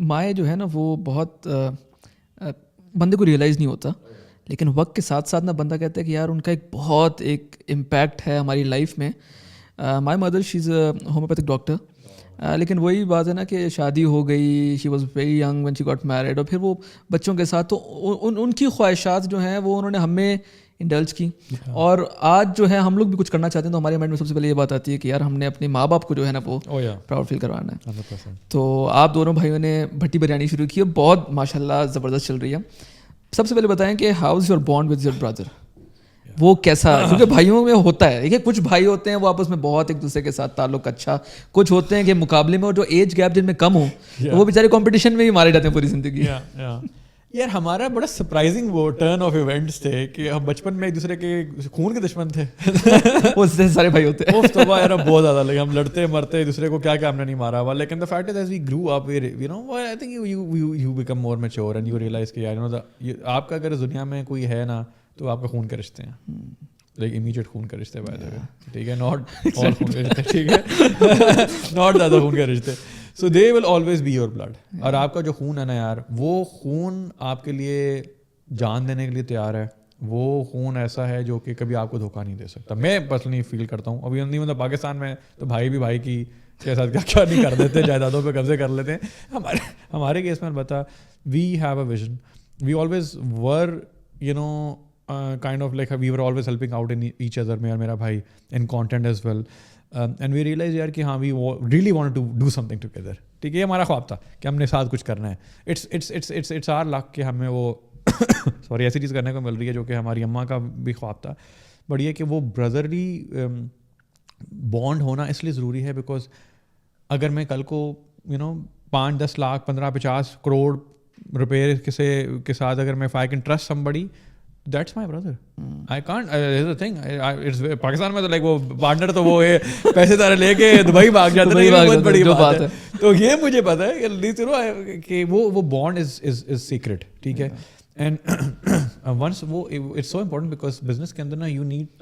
مائع جو ہے نا وہ بہت بندے کو ریئلائز نہیں ہوتا, لیکن وقت کے ساتھ ساتھ نا بندہ کہتا ہے کہ یار ان کا ایک بہت ایک امپیکٹ ہے ہماری لائف میں. My mother she is a homeopathic doctor, لیکن وہی بات ہے نا کہ شادی ہو گئی, she was very young when she got married, اور پھر وہ بچوں کے ساتھ تو ان کی خواہشات جو ہیں وہ انہوں نے ہمیں انڈلج کی. اور آج جو ہے ہم لوگ بھی کچھ کرنا چاہتے ہیں تو ہمارے مائنڈ میں سب سے پہلے یہ بات آتی ہے کہ یار ہم نے اپنے ماں باپ کو جو ہے نا وہ پراؤڈ فیل کروانا ہے. تو آپ دونوں بھائیوں نے بھٹی بریانی شروع کی ہے, بہت ماشاء اللہ زبردست چل رہی ہے. سب سے پہلے بتائیں کہ how is your bond with your brother, وہ کیسا, کیونکہ بھائیوں میں ہوتا ہے, دیکھیے کچھ بھائی ہوتے ہیں وہ آپس میں بہت ایک دوسرے کے ساتھ تعلق اچھا, کچھ ہوتے ہیں کہ مقابلے میں اور جو ایج گیپ جن میں کم ہو وہ بیچارے کمپٹیشن میں ہی مارے جاتے ہیں پوری زندگی. یار ہمارا بڑا سرپرائزنگ وہ ٹرن آف ایونٹس تھے کہ ہم بچپن میں ایک دوسرے کے خون کے دشمن تھے. وہ سارے بھائی ہوتے ہیں, یار بہت زیادہ لگے, ہم لڑتے مرتے ایک دوسرے کو, کیا ہم نے نہیں مارا ہوا. لیکن the fact is as we grew up you know I think you become more mature and you realize کہ یار آپ کا اگر اس دنیا میں کوئی ہے نا تو آپ کا خون کے رشتے ہیں, لائک امیجیٹ خون کا رشتے بائے دے, ٹھیک ہے, ناٹ آل خون کے رشتے, ٹھیک ہے, ناٹ زیادہ خون کے رشتے. So they will always be your blood. اور آپ کا جو خون ہے نا یار, وہ خون آپ کے لیے جان دینے کے لیے تیار ہے. وہ خون ایسا ہے جو کہ کبھی آپ کو دھوکہ نہیں دے سکتا. میں پرسنلی فیل کرتا ہوں, ابھی نہیں, مطلب پاکستان میں تو بھائی بھی بھائی کی کے ساتھ کیا نہیں کر دیتے, جائیدادوں پہ قبضے کر لیتے ہیں. ہمارے کیس میں البتہ we have a vision, we always were you know kind of like we were always helping out in each other, میں اور میرا بھائی, in content as well. And we realized یار کہ ہاں we really wanted to do something together. ٹھیک ہے, یہ ہمارا خواب تھا کہ ہم نے ساتھ کچھ کرنا ہے. It's our luck کہ ہمیں وہ سوری ایسی چیز کرنے کو مل رہی ہے جو کہ ہماری اماں کا بھی خواب تھا. بٹ یہ کہ وہ بردرلی بانڈ ہونا اس لیے ضروری ہے بیکاز اگر میں کل کو یو نو 5-10 لاکھ 15-50 کروڑ روپے کے ساتھ اگر میں if I can trust somebody, that's my brother. I can't, here's the thing, it's Pakistan میں تو لائک وہ پارٹنر تو وہ پیسے سارے لے کے دبئی بھاگ جاتے ہیں, بہت بڑی بات ہے. تو یہ مجھے پتا ہے کہ وہ بانڈ از سیکرٹ, ٹھیک ہے. اینڈ ونس وہ it's so important because business کے اندر نا you need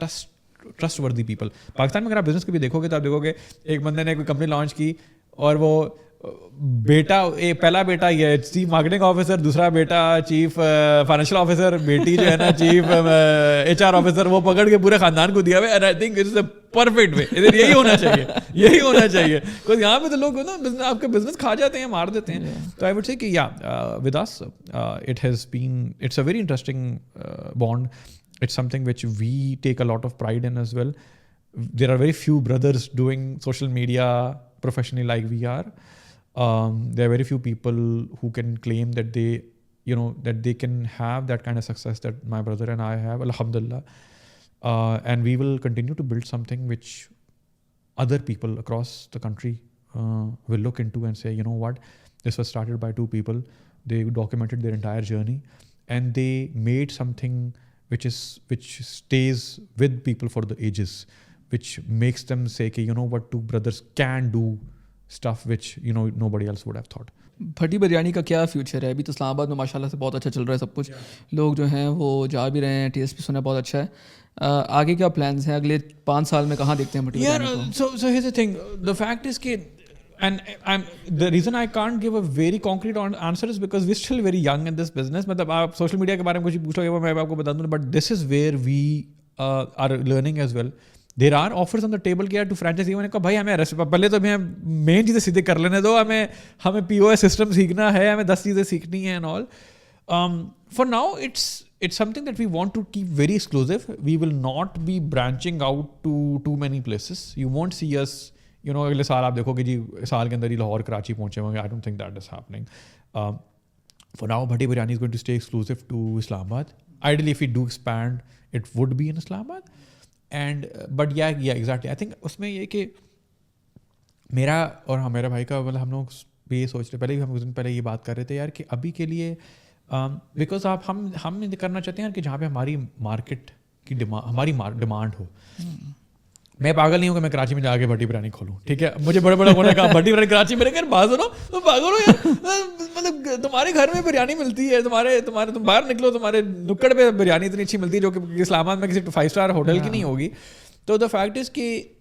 trustworthy people. Pakistan میں اگر آپ بزنس کو بھی دیکھو گے تو آپ دیکھو گے ایک بندے نے کوئی کمپنی لانچ کی اور وہ بیٹا, پہلا بیٹا یہ چیف مارکیٹنگ آفیسر, دوسرا بیٹا چیف فائنینشیل آفیسر, بیٹی جو ہے نا چیف HR آفیسر, وہ پکڑ کے پورے خاندان کو دیا ہوا ہے. And I think it's a perfect way, یہی ہونا چاہیے, یہی ہونا چاہیے. بیکاز یہاں پہ تو لوگ نا آپ کے بزنس کھا جاتے ہیں, مار دیتے ہیں. تو آئی وڈ سے کہ یا with us it has been, it's a very interesting bond. It's something which we take a lot of pride in as well. There are very few brothers doing social media professionally like we are. There are very few people who can claim that they, you know, that they can have that kind of success that my brother and I have, alhamdulillah. And we will continue to build something which other people across the country will look into and say, you know what, this was started by 2 people. They documented their entire journey and they made something which stays with people for the ages, which makes them say کہ you know what, 2 brothers can do stuff which you know nobody else would have thought. بھٹی بریانی کا کیا future ہے؟ ابھی تو اسلام آباد میں ماشاء اللہ سے بہت اچھا چل رہا ہے سب کچھ, لوگ جو ہیں وہ جا بھی رہے ہیں, ٹیسٹ بھی سنا بہت اچھا ہے. آگے کیا پلانس ہیں اگلے 5 سال میں, کہاں دیکھتے ہیں بھٹی بریانی کو؟ So here's the thing, the fact is کہ and the reason I can't give a very concrete answer is because we're still very young in this business. مطلب آپ سوشل میڈیا کے بارے میں کچھ پوچھو گے وہ میں آپ کو بتا دوں, but this is where we are learning as well. There are offers on the table کہ یار ٹو فرینچائزی, میں نے کہا بھائی ہمیں پہلے تو ہمیں مین چیزیں سیدھے کر لینے دو, ہمیں POS سسٹم سیکھنا ہے, ہمیں 10 چیزیں سیکھنی ہیں and all. For now it's something that we want to keep very exclusive. We will not be branching out to too many places. You won't see us, you know, اگلے سال آپ دیکھو کہ جی سال کے اندر ہی لاہور کراچی پہنچے ہوں گے. I don't think that is happening. For now Bhatti biryani is going to stay exclusive to Islam Abad. Ideally if we do expand it would be in Islam Abad. And but yeah exactly, I think اس میں یہ کہ میرا اور میرے بھائی کا مطلب ہم لوگ بھی یہ سوچ رہے, پہلے بھی ہم کچھ دن پہلے یہ بات کر رہے تھے یار کہ ابھی کے لیے بیکاز آپ ہم کرنا چاہتے ہیں کہ جہاں پہ ہماری مارکیٹ کی ہماری ڈیمانڈ ہو. میں پاگل نہیں ہوں کہ میں کراچی میں جا کے بھٹی بریانی کھولوں, ٹھیک ہے. مجھے بڑے بڑے ہونے کہا بھٹی بریانی کراچی میں, باز ہو تو پاگل ہو یار, مطلب تمہارے گھر میں بریانی ملتی ہے, تم باہر نکلو تمہارے نکڑ پہ بریانی اتنی اچھی ملتی ہے جو کہ اسلام آباد میں کسی 5 اسٹار ہوٹل کی نہیں ہوگی. تو دا فیکٹ از کہ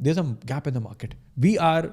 there's a gap in the market. We are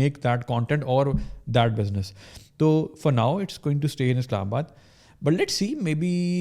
make that content or that business. So for now it's going to stay in Islamabad. But let's see, maybe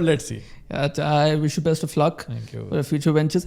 let's see. I wish you best of luck Thank you. for your future ventures.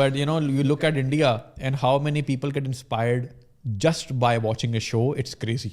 But you look at India and how many people get inspired just by watching a show. It's crazy.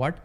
what?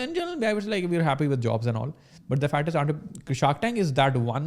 In general, I was like we are happy with jobs and all. But the fact is Shark Tank is that one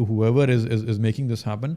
whoever is making this happen.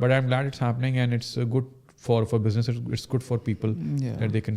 But I'm glad it's happening and it's good for business. It's good for people that they can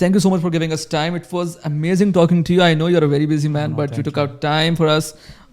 Thank you so much for giving us time. It was amazing talking to you. I know you're a very busy man, but you took out time for us.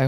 I